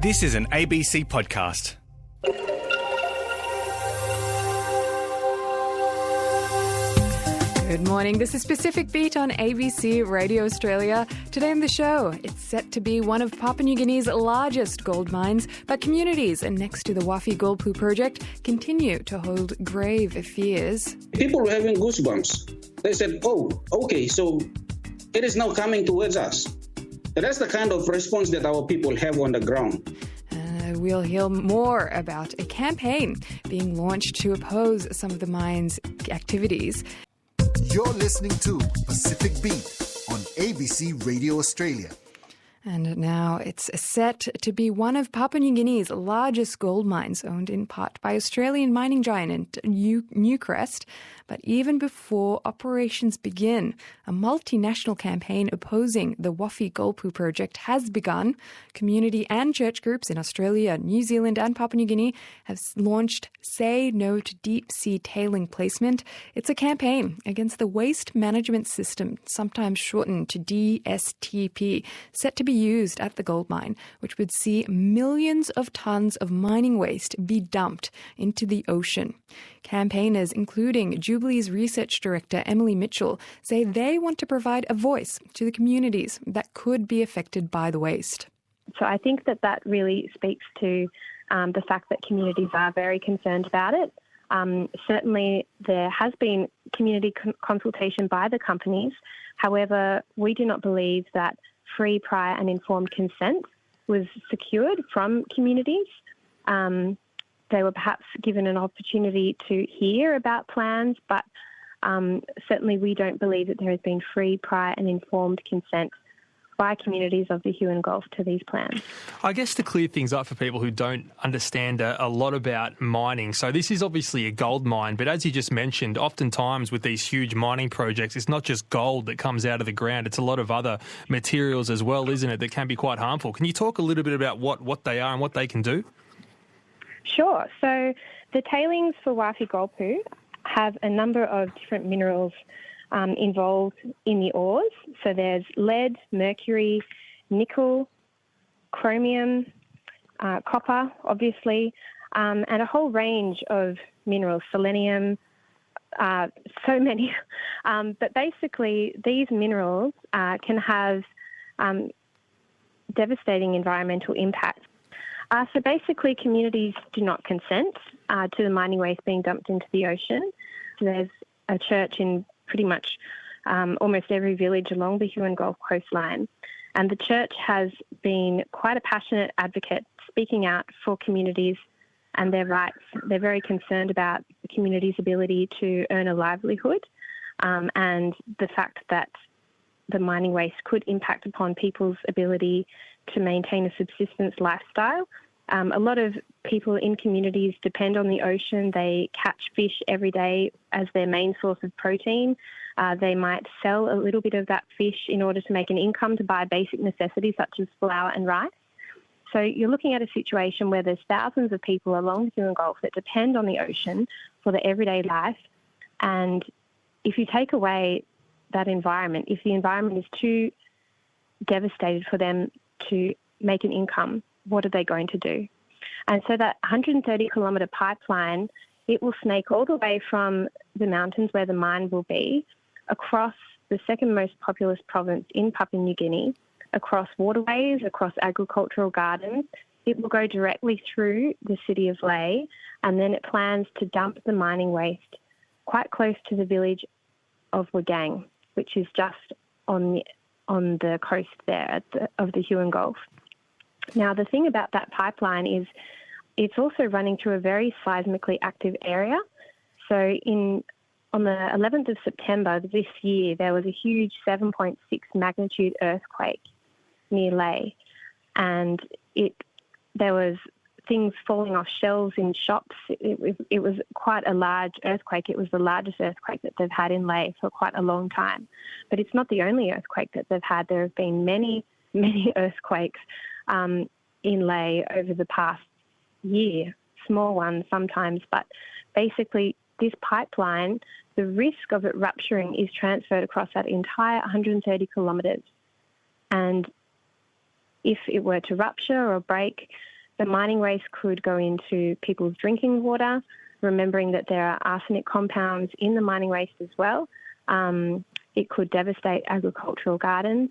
This is an ABC podcast. Good morning. This is Pacific Beat on ABC Radio Australia. Today on the show, it's set to be one of Papua New Guinea's largest gold mines, but communities next to the Wafi Golpus project continue to hold grave fears. People were having goosebumps. They said, oh, okay, so it is now coming towards us. And that's the kind of response that our people have on the ground. We'll hear more about a campaign being launched to oppose some of the mine's activities. You're listening to Pacific Beat on ABC Radio Australia. And now it's set to be one of Papua New Guinea's largest gold mines, owned in part by Australian mining giant Newcrest. But even before operations begin, a multinational campaign opposing the Wafi Golpu project has begun. Community and church groups in Australia, New Zealand and Papua New Guinea have launched Say No to Deep Sea Tailing Placement. It's a campaign against the waste management system, sometimes shortened to DSTP, set to be used at the gold mine, which would see millions of tonnes of mining waste be dumped into the ocean. Campaigners, including Jubilee's research director Emily Mitchell, say they want to provide a voice to the communities that could be affected by the waste. So I think that really speaks to the fact that communities are very concerned about it. Certainly there has been community consultation by the companies. However, we do not believe that free, prior and informed consent was secured from communities. They were perhaps given an opportunity to hear about plans, but certainly we don't believe that there has been free, prior and informed consent by communities of the Huon Gulf to these plans. I guess to clear things up for people who don't understand a lot about mining, so this is obviously a gold mine, but as you just mentioned, oftentimes with these huge mining projects, it's not just gold that comes out of the ground, it's a lot of other materials as well, isn't it, that can be quite harmful. Can you talk a little bit about what they are and what they can do? Sure. So the tailings for Wafi Golpu have a number of different minerals involved in the ores. So there's lead, mercury, nickel, chromium, copper, obviously, and a whole range of minerals, selenium, so many. But basically, these minerals can have devastating environmental impacts. So basically, communities do not consent to the mining waste being dumped into the ocean. So there's a church in pretty much almost every village along the Huon Gulf coastline. And the church has been quite a passionate advocate speaking out for communities and their rights. They're very concerned about the community's ability to earn a livelihood and the fact that the mining waste could impact upon people's ability to maintain a subsistence lifestyle. A lot of people in communities depend on the ocean. They catch fish every day as their main source of protein. They might sell a little bit of that fish in order to make an income to buy basic necessities such as flour and rice. So you're looking at a situation where there's thousands of people along the Huon Gulf that depend on the ocean for their everyday life. And if you take away that environment, if the environment is too devastated for them to make an income, what are they going to do? And so that 130-kilometre pipeline, it will snake all the way from the mountains where the mine will be, across the second most populous province in Papua New Guinea, across waterways, across agricultural gardens. It will go directly through the city of Lae, and then it plans to dump the mining waste quite close to the village of Wagang, which is just on the coast there of the Huon Gulf. Now, the thing about that pipeline is it's also running through a very seismically active area. So on the 11th of September this year, there was a huge 7.6 magnitude earthquake near Lae, and there was things falling off shelves in shops. It was quite a large earthquake. It was the largest earthquake that they've had in Lae for quite a long time. But it's not the only earthquake that they've had. There have been many earthquakes in Lae over the past year, small ones sometimes. But basically, this pipeline, the risk of it rupturing is transferred across that entire 130 kilometres. And if it were to rupture or break, The mining waste could go into people's drinking water, remembering that there are arsenic compounds in the mining waste as well. It could devastate agricultural gardens.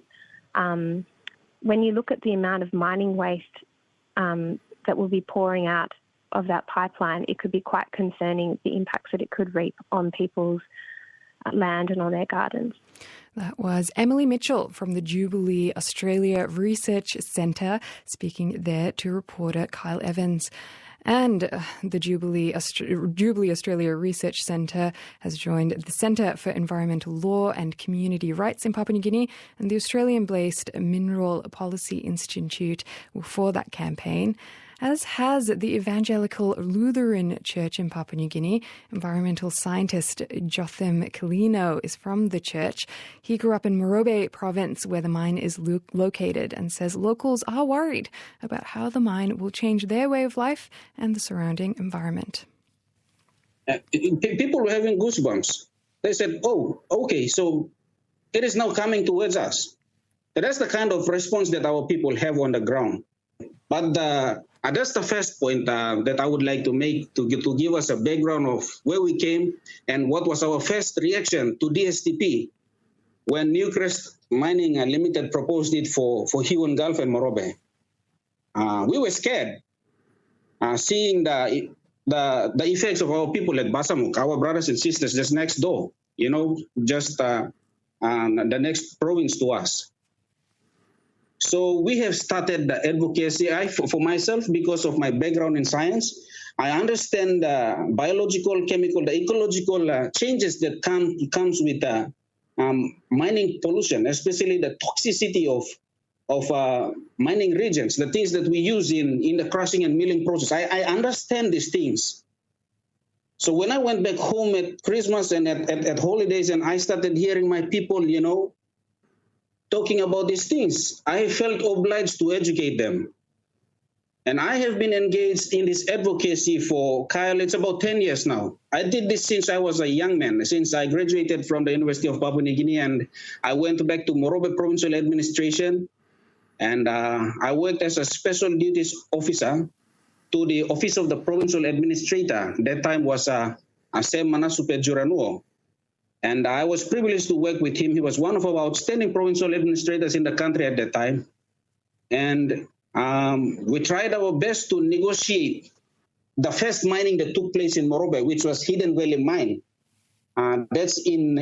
When you look at the amount of mining waste that will be pouring out of that pipeline, it could be quite concerning, the impacts that it could reap on people's land and on their gardens. That was Emily Mitchell from the Jubilee Australia Research Centre speaking there to reporter Kyle Evans. And the Jubilee Australia Research Centre has joined the Centre for Environmental Law and Community Rights in Papua New Guinea and the Australian-based Mineral Policy Institute for that campaign, as has the Evangelical Lutheran Church in Papua New Guinea. Environmental scientist Jotham Kalino is from the church. He grew up in Morobe province, where the mine is located, and says locals are worried about how the mine will change their way of life and the surrounding environment. People were having goosebumps. They said, oh, okay, so it is now coming towards us. That's the kind of response that our people have on the ground. But that's the first point that I would like to make to give us a background of where we came and what was our first reaction to DSTP when Newcrest Mining Limited proposed it for Huon Gulf and Morobe. We were scared seeing the effects of our people at Basamuk, our brothers and sisters just next door, just the next province to us. So we have started the advocacy. For myself, because of my background in science, I understand the biological, chemical, the ecological changes that comes with mining pollution, especially the toxicity of mining regions, the things that we use in the crushing and milling process. I understand these things. So when I went back home at Christmas and at holidays, and I started hearing my people, talking about these things, I felt obliged to educate them. And I have been engaged in this advocacy for, Kyle, it's about 10 years now. I did this since I was a young man, since I graduated from the University of Papua New Guinea, and I went back to Morobe Provincial Administration, and I worked as a special duties officer to the Office of the Provincial Administrator. That time was Asem Manasupe Juranuo. And I was privileged to work with him. He was one of our outstanding provincial administrators in the country at that time. And we tried our best to negotiate the first mining that took place in Morobe, which was Hidden Valley Mine. That's in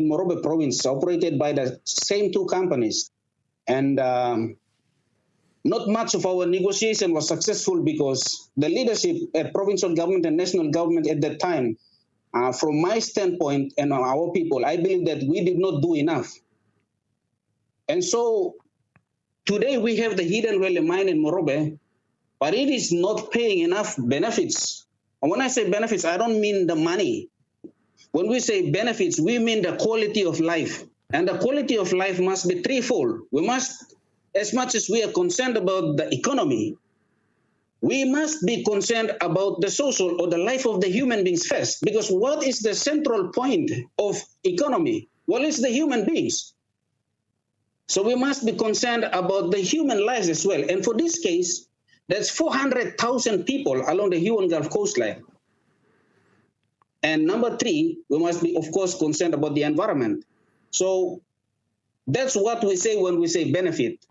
Morobe province, operated by the same two companies. And not much of our negotiation was successful because the leadership at provincial government and national government at that time, from my standpoint and our people, I believe that we did not do enough. And so today we have the Hidden Valley Mine in Morobe, but it is not paying enough benefits. And when I say benefits, I don't mean the money. When we say benefits, we mean the quality of life. And the quality of life must be threefold. We must, as much as we are concerned about the economy, we must be concerned about the social or the life of the human beings first. Because what is the central point of economy? Well, it's the human beings. So we must be concerned about the human lives as well. And for this case, that's 400,000 people along the Huon Gulf coastline. And number three, we must be, of course, concerned about the environment. So that's what we say when we say benefit.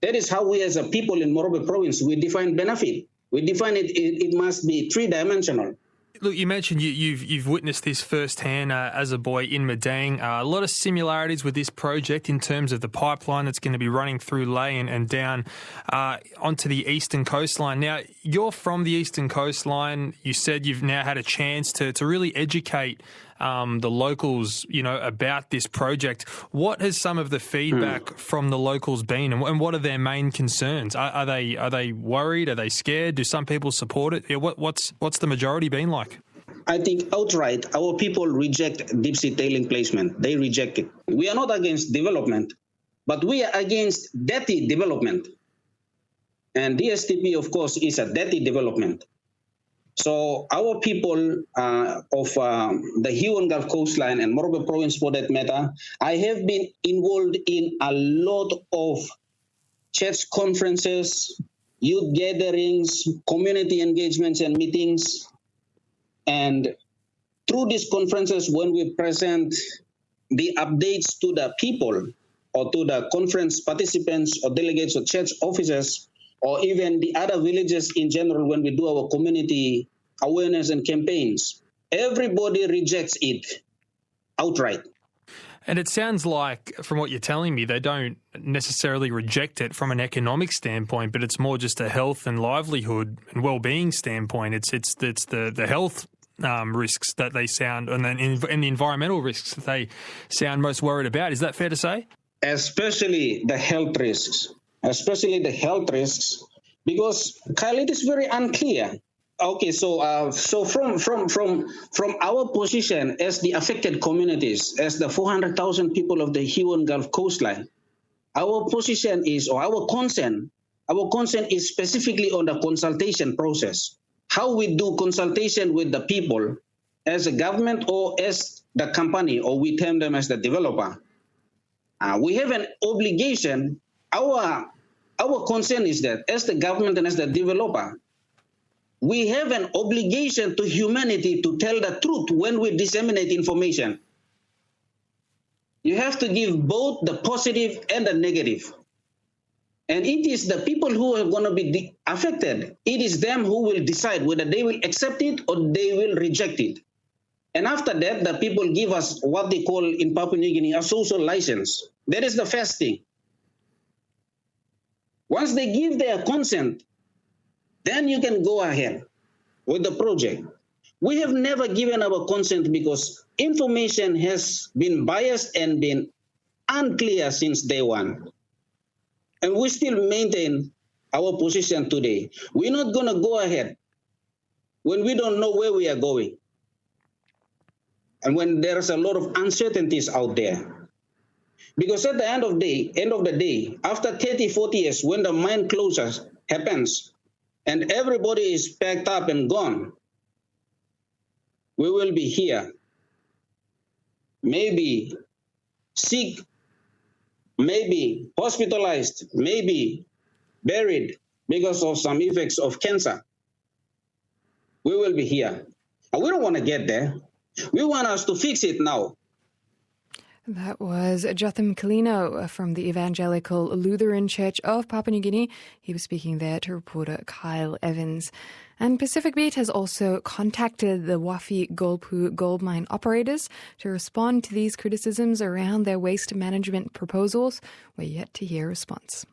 That is how we as a people in Morobe province, we define benefit. We define it must be three-dimensional. Look, you mentioned you've witnessed this firsthand as a boy in Madang. A lot of similarities with this project in terms of the pipeline that's going to be running through Lae and down onto the eastern coastline. Now, you're from the eastern coastline. You said you've now had a chance to really educate the locals, about this project. What has some of the feedback from the locals been, and what are their main concerns? Are they worried? Are they scared? Do some people support it? What's the majority been like? I think outright, our people reject deep sea tailing placement. They reject it. We are not against development, but we are against dirty development. And DSTP, of course, is a dirty development. So our people of the Huon Gulf coastline and Morobe province, for that matter, I have been involved in a lot of church conferences, youth gatherings, community engagements and meetings. And through these conferences, when we present the updates to the people or to the conference participants or delegates or church officers or even the other villages in general, when we do our community awareness and campaigns, everybody rejects it outright. And it sounds like, from what you're telling me, they don't necessarily reject it from an economic standpoint, but it's more just a health and livelihood and well-being standpoint. It's the health risks that they sound, and the environmental risks that they sound most worried about. Is that fair to say? Especially the health risks. Because, Kyle, it is very unclear. Okay, so from our position as the affected communities, as the 400,000 people of the Huon Gulf coastline, our position is, or our concern is specifically on the consultation process. How we do consultation with the people as a government or as the company, or we term them as the developer. We have an obligation. Our concern is that as the government and as the developer, we have an obligation to humanity to tell the truth when we disseminate information. You have to give both the positive and the negative. And it is the people who are going to be affected. It is them who will decide whether they will accept it or they will reject it. And after that, the people give us what they call in Papua New Guinea a social license. That is the first thing. Once they give their consent, then you can go ahead with the project. We have never given our consent because information has been biased and been unclear since day one. And we still maintain our position today. We're not going to go ahead when we don't know where we are going. And when there's a lot of uncertainties out there. Because at the end of the day, after 30, 40 years, when the mine closure happens, and everybody is packed up and gone, we will be here, maybe sick, maybe hospitalized, maybe buried because of some effects of cancer. We will be here. And we don't want to get there. We want us to fix it now. That was Jotham Kalino from the Evangelical Lutheran Church of Papua New Guinea. He was speaking there to reporter Kyle Evans. And Pacific Beat has also contacted the Wafi Golpu gold mine operators to respond to these criticisms around their waste management proposals. We're yet to hear a response.